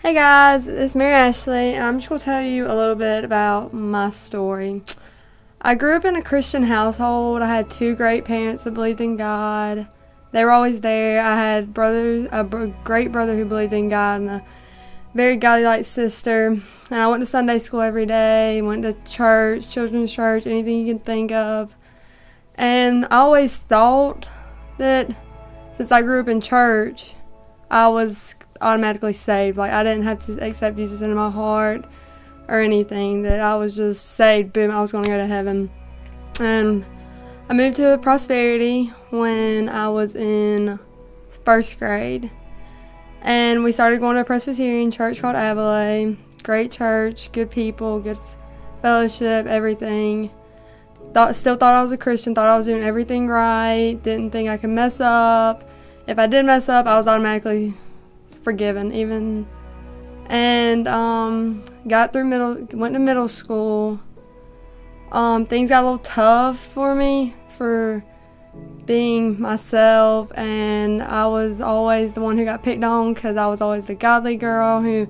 Hey guys, it's Mary Ashley, and I'm just going to tell you a little bit about my story. I grew up in a Christian household. I had two great parents that believed in God. They were always there. I had great brother who believed in God, and a very godly-like sister. And I went to Sunday school every day, went to church, children's church, anything you can think of. And I always thought that since I grew up in church, I was automatically saved. Like, I didn't have to accept Jesus into my heart or anything, that I was just saved, boom, I was going to go to heaven. And I moved to Prosperity when I was in first grade, and we started going to a Presbyterian church called Avalon. Great church, good people, good fellowship, everything. Still thought I was a Christian, thought I was doing everything right, didn't think I could mess up. If I did mess up, I was automatically forgiven even. And went to middle school. Things got a little tough for me for being myself, and I was always the one who got picked on because I was always the godly girl who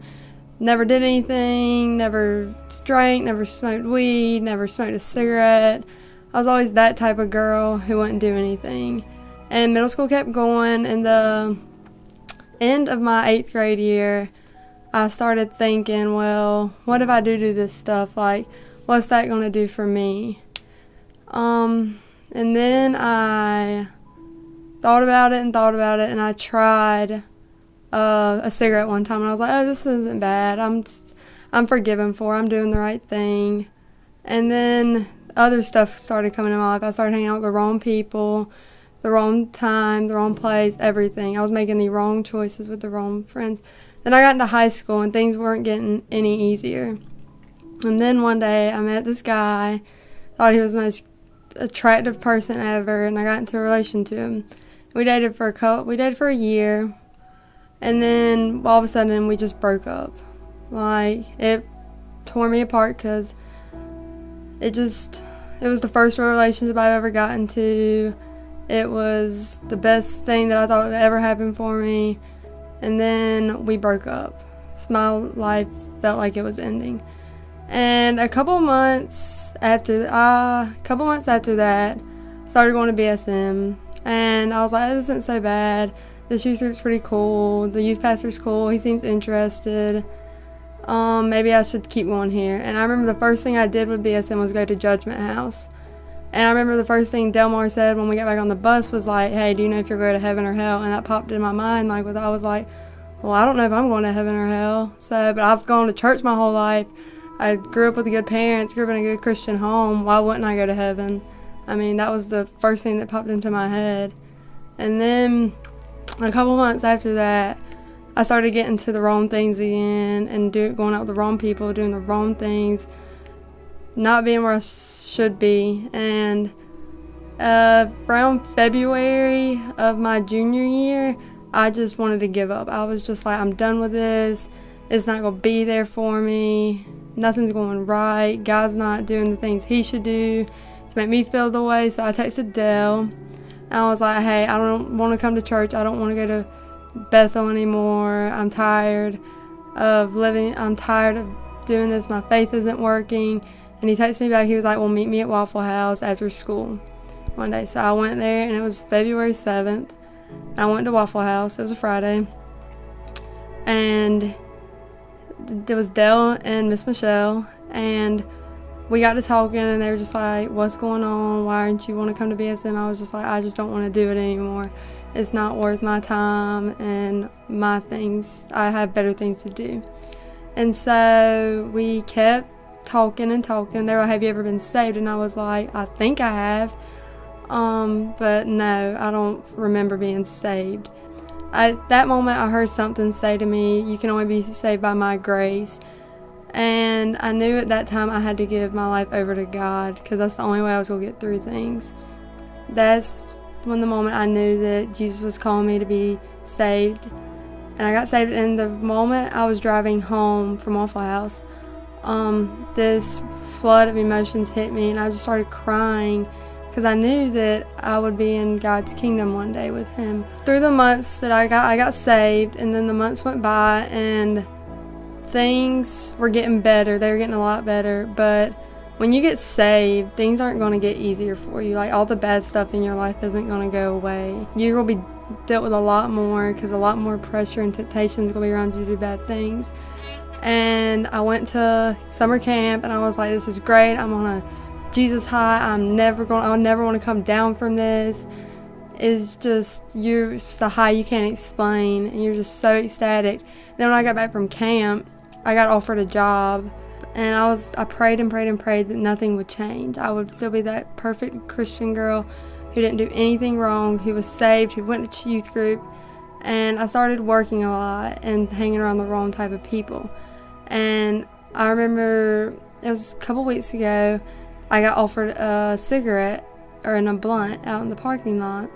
never did anything, never drank, never smoked weed, never smoked a cigarette. I was always that type of girl who wouldn't do anything. And middle school kept going, and the end of my 8th grade year, I started thinking, well, what if I do this stuff? Like, what's that going to do for me? And then I thought about it, and I tried a cigarette one time, and I was like, oh, this isn't bad. I'm forgiven for it. I'm doing the right thing. And then other stuff started coming in my life. I started hanging out with the wrong people, the wrong time, the wrong place, everything. I was making the wrong choices with the wrong friends. Then I got into high school, and things weren't getting any easier. And then one day I met this guy, thought he was the most attractive person ever, and I got into a relation to him. We dated for a year, and then all of a sudden we just broke up. Like, it tore me apart because it was the first real relationship I've ever gotten to. It was the best thing that I thought would ever happen for me. And then we broke up. My life felt like it was ending. And a couple months after that, I started going to BSM. And I was like, oh, this isn't so bad. The youth group's pretty cool. The youth pastor's cool. He seems interested. Maybe I should keep going here. And I remember the first thing I did with BSM was go to Judgment House. And I remember the first thing Delmar said when we got back on the bus was like, hey, do you know if you're going to heaven or hell? And that popped in my mind. I was like, well, I don't know if I'm going to heaven or hell. But I've gone to church my whole life. I grew up with good parents, grew up in a good Christian home. Why wouldn't I go to heaven? I mean, that was the first thing that popped into my head. And then a couple months after that, I started getting to the wrong things again and going out with the wrong people, doing the wrong things, not being where I should be. And around February of my junior year, I just wanted to give up. I was just like, I'm done with this. It's not going to be there for me. Nothing's going right. God's not doing the things he should do to make me feel the way. So I texted Dell, and I was like, hey, I don't want to come to church. I don't want to go to Bethel anymore. I'm tired of living. I'm tired of doing this. My faith isn't working. And he texted me back. He was like, well, meet me at Waffle House after school one day. So I went there, and it was February 7th. And I went to Waffle House. It was a Friday. And there was Dell and Miss Michelle. And we got to talking, and they were just like, what's going on? Why aren't you want to come to BSM? I was just like, I just don't want to do it anymore. It's not worth my time and my things. I have better things to do. And so we kept talking. They were like, have you ever been saved? And I was like, I think I have. But no, I don't remember being saved. At that moment, I heard something say to me, you can only be saved by my grace. And I knew at that time I had to give my life over to God, because that's the only way I was going to get through things. That's when the moment I knew that Jesus was calling me to be saved. And I got saved in the moment I was driving home from Waffle House. This flood of emotions hit me, and I just started crying because I knew that I would be in God's kingdom one day with him. Through the months that I got saved, and then the months went by, and things were getting better. They were getting a lot better. But when you get saved, things aren't going to get easier for you. Like, all the bad stuff in your life isn't going to go away. You will be dealt with a lot more, because a lot more pressure and temptation is going to be around you to do bad things. And I went to summer camp, and I was like, this is great. I'm on a Jesus high. I'll never want to come down from this. It's just a high you can't explain, and you're just so ecstatic. Then when I got back from camp, I got offered a job, and I prayed and prayed and prayed that nothing would change. I would still be that perfect Christian girl who didn't do anything wrong, who was saved, who went to youth group. And I started working a lot and hanging around the wrong type of people. And I remember it was a couple weeks ago, I got offered a cigarette or a blunt out in the parking lot.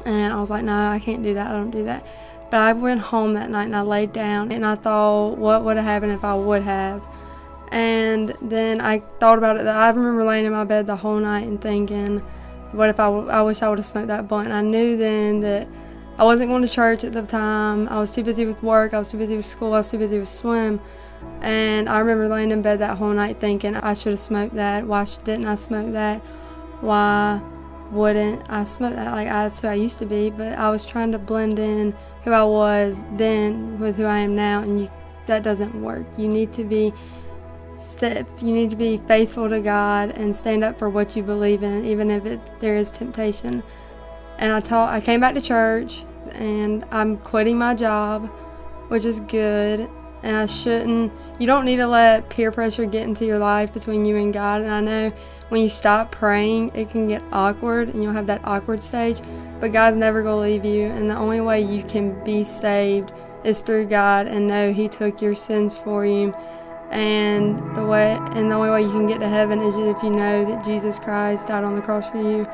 And I was like, no, I can't do that. I don't do that. But I went home that night and I laid down and I thought, what would have happened if I would have? And then I thought about it. I remember laying in my bed the whole night and thinking, what if I wish I would have smoked that blunt? And I knew then that I wasn't going to church at the time. I was too busy with work. I was too busy with school. I was too busy with swim. And I remember laying in bed that whole night thinking, I should have smoked that. Why didn't I smoke that? Why wouldn't I smoke that? Like, that's who I used to be, but I was trying to blend in who I was then with who I am now, and that doesn't work. You need to be faithful to God and stand up for what you believe in, even if there is temptation. And I came back to church, and I'm quitting my job, which is good. And you don't need to let peer pressure get into your life between you and God. And I know when you stop praying, it can get awkward, and you'll have that awkward stage. But God's never going to leave you, and the only way you can be saved is through God and know He took your sins for you. And the only way you can get to heaven is if you know that Jesus Christ died on the cross for you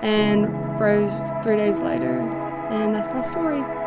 and rose 3 days later. And that's my story.